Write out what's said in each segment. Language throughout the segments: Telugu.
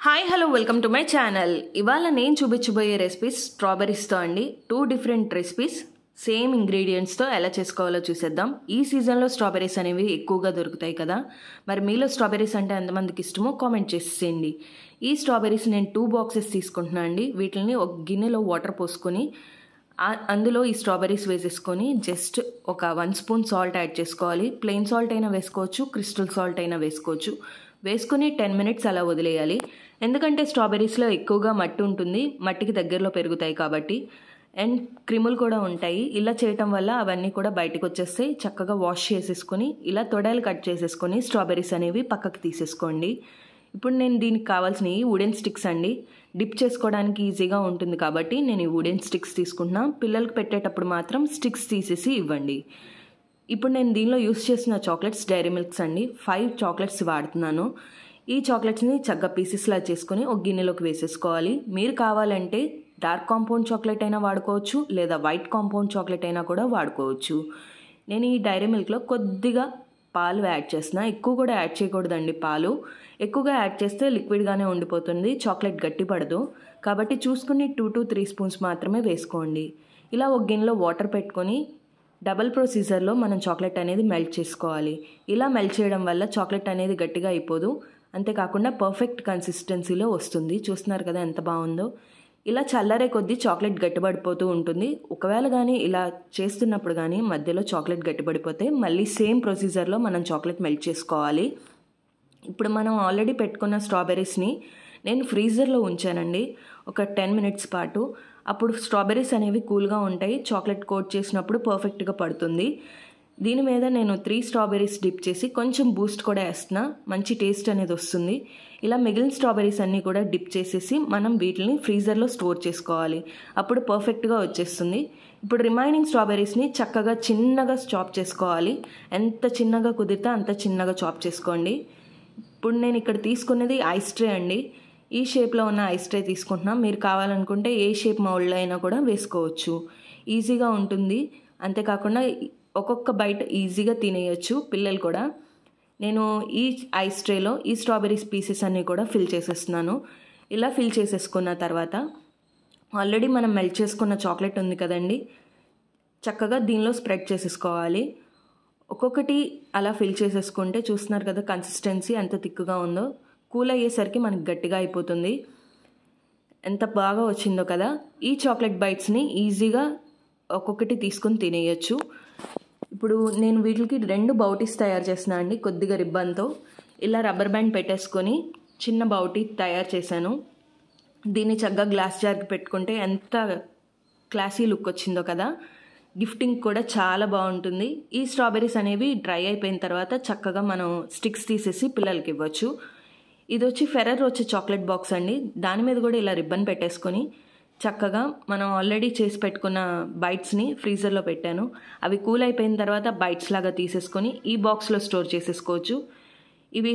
Hi hello welcome to my channel. ఇవాళ నేను చూపించబోయే రెసిపీస్ స్ట్రాబెర్రీస్తో అండి. 2 డిఫరెంట్ రెసిపీస్ సేమ్ ఇంగ్రీడియంట్స్తో ఎలా చేసుకోవాలో చూసేద్దాం. ఈ సీజన్లో స్ట్రాబెర్రీస్ అనేవి ఎక్కువగా దొరుకుతాయి కదా, మరి మీలో స్ట్రాబెర్రీస్ అంటే ఎంతమందికి ఇష్టమో కామెంట్ చేసేయండి. ఈ స్ట్రాబెర్రీస్ నేను 2 బాక్సెస్ తీసుకుంటున్నాను అండి. వీటిని ఒక గిన్నెలో వాటర్ పోసుకొని అందులో ఈ స్ట్రాబెర్రీస్ వేసేసుకొని జస్ట్ ఒక 1 స్పూన్ సాల్ట్ యాడ్ చేసుకోవాలి. ప్లెయిన్ సాల్ట్ అయినా వేసుకోవచ్చు, క్రిస్టల్ సాల్ట్ అయినా వేసుకోవచ్చు. వేసుకొని 10 మినిట్స్ అలా వదిలేయాలి. ఎందుకంటే స్ట్రాబెర్రీస్లో ఎక్కువగా మట్టి ఉంటుంది, మట్టికి దగ్గరలో పెరుగుతాయి కాబట్టి, అండ్ క్రిములు కూడా ఉంటాయి. ఇలా చేయటం వల్ల అవన్నీ కూడా బయటకు వచ్చేస్తాయి. చక్కగా వాష్ చేసేసుకొని ఇలా తొడలు కట్ చేసేసుకొని స్ట్రాబెర్రీస్ అనేవి పక్కకు తీసేసుకోండి. ఇప్పుడు నేను దీనికి కావాల్సినవి వుడెన్ స్టిక్స్ అండి. డిప్ చేసుకోవడానికి ఈజీగా ఉంటుంది కాబట్టి నేను ఈ వుడెన్ స్టిక్స్ తీసుకుంటున్నా. పిల్లలకు పెట్టేటప్పుడు మాత్రం స్టిక్స్ తీసేసి ఇవ్వండి. ఇప్పుడు నేను దీనిలో యూస్ చేసిన చాక్లెట్స్ డైరీ మిల్క్స్ అండి. 5 చాక్లెట్స్ వాడుతున్నాను. ఈ చాక్లెట్స్ని చక్కగా పీసెస్లా చేసుకొని ఒక గిన్నెలోకి వేసేసుకోవాలి. మీరు కావాలంటే డార్క్ కాంపౌండ్ చాక్లెట్ అయినా వాడుకోవచ్చు, లేదా వైట్ కాంపౌండ్ చాక్లెట్ అయినా కూడా వాడుకోవచ్చు. నేను ఈ డైరీ మిల్క్లో కొద్దిగా పాలు యాడ్ చేస్తున్నా. ఎక్కువ కూడా యాడ్ చేయకూడదండి. పాలు ఎక్కువగా యాడ్ చేస్తే లిక్విడ్గానే ఉండిపోతుంది, చాక్లెట్ గట్టిపడదు. కాబట్టి చూసుకుని 2 to 3 స్పూన్స్ మాత్రమే వేసుకోండి. ఇలా ఒక గిన్నెలో వాటర్ పెట్టుకొని డబల్ ప్రొసీజర్లో మనం చాక్లెట్ అనేది మెల్ట్ చేసుకోవాలి. ఇలా మెల్ట్ చేయడం వల్ల చాక్లెట్ అనేది గట్టిగా అయిపోదు, అంతేకాకుండా పర్ఫెక్ట్ కన్సిస్టెన్సీలో వస్తుంది. చూస్తున్నారు కదా ఎంత బాగుందో. ఇలా చల్లరే కొద్దీ చాక్లెట్ గట్టిపడిపోతూ ఉంటుంది. ఒకవేళ కానీ ఇలా చేస్తున్నప్పుడు కానీ మధ్యలో చాక్లెట్ గట్టిపడిపోతే మళ్ళీ సేమ్ ప్రొసీజర్లో మనం చాక్లెట్ మెల్ట్ చేసుకోవాలి. ఇప్పుడు మనం ఆల్రెడీ పెట్టుకున్న స్ట్రాబెర్రీస్ని నేను ఫ్రీజర్లో ఉంచానండి ఒక 10 మినిట్స్ పాటు. అప్పుడు స్ట్రాబెర్రీస్ అనేవి కూల్గా ఉంటాయి, చాక్లెట్ కోట్ చేసినప్పుడు పర్ఫెక్ట్గా పడుతుంది. దీని మీద నేను 3 స్ట్రాబెర్రీస్ డిప్ చేసి కొంచెం బూస్ట్ కూడా వేస్తున్నా, మంచి టేస్ట్ అనేది వస్తుంది. ఇలా మిగిలిన స్ట్రాబెర్రీస్ అన్నీ కూడా డిప్ చేసేసి మనం వీటిని ఫ్రీజర్లో స్టోర్ చేసుకోవాలి. అప్పుడు పర్ఫెక్ట్గా వచ్చేస్తుంది. ఇప్పుడు రిమైనింగ్ స్ట్రాబెర్రీస్ని చక్కగా చిన్నగా చాప్ చేసుకోవాలి. ఎంత చిన్నగా కుదిరితే అంత చిన్నగా చాప్ చేసుకోండి. ఇప్పుడు నేను ఇక్కడ తీసుకున్నది ఐస్ ట్రే అండి. ఈ షేప్లో ఉన్న ఐస్ ట్రే తీసుకుంటున్నాం. మీరు కావాలనుకుంటే ఏ షేప్ మౌల్డ్లో అయినా కూడా వేసుకోవచ్చు, ఈజీగా ఉంటుంది. అంతేకాకుండా ఒక్కొక్క బైట్ ఈజీగా తినేయచ్చు పిల్లలు కూడా. నేను ఈ ఐస్ ట్రేలో ఈ స్ట్రాబెర్రీస్ పీసెస్ అన్నీ కూడా ఫిల్ చేసేస్తున్నాను. ఇలా ఫిల్ చేసేసుకున్న తర్వాత ఆల్రెడీ మనం మెల్ట్ చేసుకున్న చాక్లెట్ ఉంది కదండి, చక్కగా దీనిలో స్ప్రెడ్ చేసేసుకోవాలి. ఒక్కొక్కటి అలా ఫిల్ చేసేసుకుంటే చూస్తున్నారు కదా కన్సిస్టెన్సీ ఎంత థిక్గా ఉందో. కూల్ అయ్యేసరికి మనకి గట్టిగా అయిపోతుంది. ఎంత బాగా వచ్చిందో కదా. ఈ చాక్లెట్ బైట్స్ని ఈజీగా ఒక్కొక్కటి తీసుకొని తినేయచ్చు. ఇప్పుడు నేను వీటికి 2 బౌటీస్ తయారు చేస్తున్నా అండి, కొద్దిగా రిబ్బన్తో. ఇలా రబ్బర్ బ్యాండ్ పెట్టేసుకొని చిన్న బౌటీ తయారు చేశాను. దీన్ని చక్కగా గ్లాస్ జార్కి పెట్టుకుంటే ఎంత క్లాసీ లుక్ వచ్చిందో కదా. గిఫ్టింగ్ కూడా చాలా బాగుంటుంది. ఈ స్ట్రాబెర్రీస్ అనేవి డ్రై అయిపోయిన తర్వాత చక్కగా మనం స్టిక్స్ తీసేసి పిల్లలకి ఇవ్వచ్చు. ఇది వచ్చి ఫెర్రర్ వచ్చే చాక్లెట్ బాక్స్ అండి. దాని మీద కూడా ఇలా రిబ్బన్ పెట్టేసుకొని చక్కగా మనం ఆల్రెడీ చేసి పెట్టుకున్న బైట్స్ని ఫ్రీజర్లో పెట్టాను. అవి కూల్ అయిపోయిన తర్వాత బైట్స్ లాగా తీసేసుకొని ఈ బాక్స్లో స్టోర్ చేసేసుకోవచ్చు. ఇవి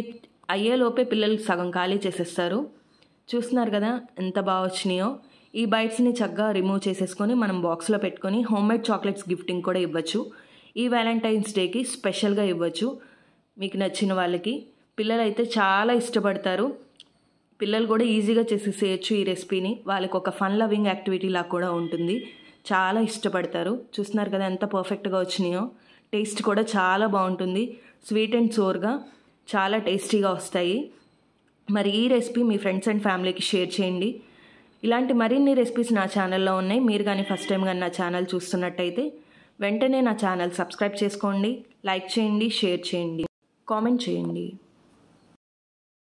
అయ్యేలోపే పిల్లలు సగం ఖాళీ చేసేస్తారు. చూస్తున్నారు కదా ఎంత బాగా వచ్చినాయో. ఈ బైట్స్ని చక్కగా రిమూవ్ చేసేసుకొని మనం బాక్స్లో పెట్టుకొని హోమ్మేడ్ చాక్లెట్స్ గిఫ్టింగ్ కూడా ఇవ్వచ్చు. ఈ వ్యాలంటైన్స్ డేకి స్పెషల్గా ఇవ్వచ్చు మీకు నచ్చిన వాళ్ళకి. పిల్లలు అయితే చాలా ఇష్టపడతారు. పిల్లలు కూడా ఈజీగా చేసేసేయచ్చు ఈ రెసిపీని. వాళ్ళకి ఒక ఫన్ లవింగ్ యాక్టివిటీ లాగా కూడా ఉంటుంది, చాలా ఇష్టపడతారు. చూస్తున్నారు కదా ఎంత పర్ఫెక్ట్గా వచ్చినాయో. టేస్ట్ కూడా చాలా బాగుంటుంది, స్వీట్ అండ్ సోర్గా చాలా టేస్టీగా వస్తాయి. మరి ఈ రెసిపీ మీ ఫ్రెండ్స్ అండ్ ఫ్యామిలీకి షేర్ చేయండి. ఇలాంటి మరిన్ని రెసిపీస్ నా ఛానల్లో ఉన్నాయి. మీరు కానీ ఫస్ట్ టైం కానీ నా ఛానల్ చూస్తున్నట్టయితే వెంటనే నా ఛానల్ సబ్స్క్రైబ్ చేసుకోండి, లైక్ చేయండి, షేర్ చేయండి, కామెంట్ చేయండి.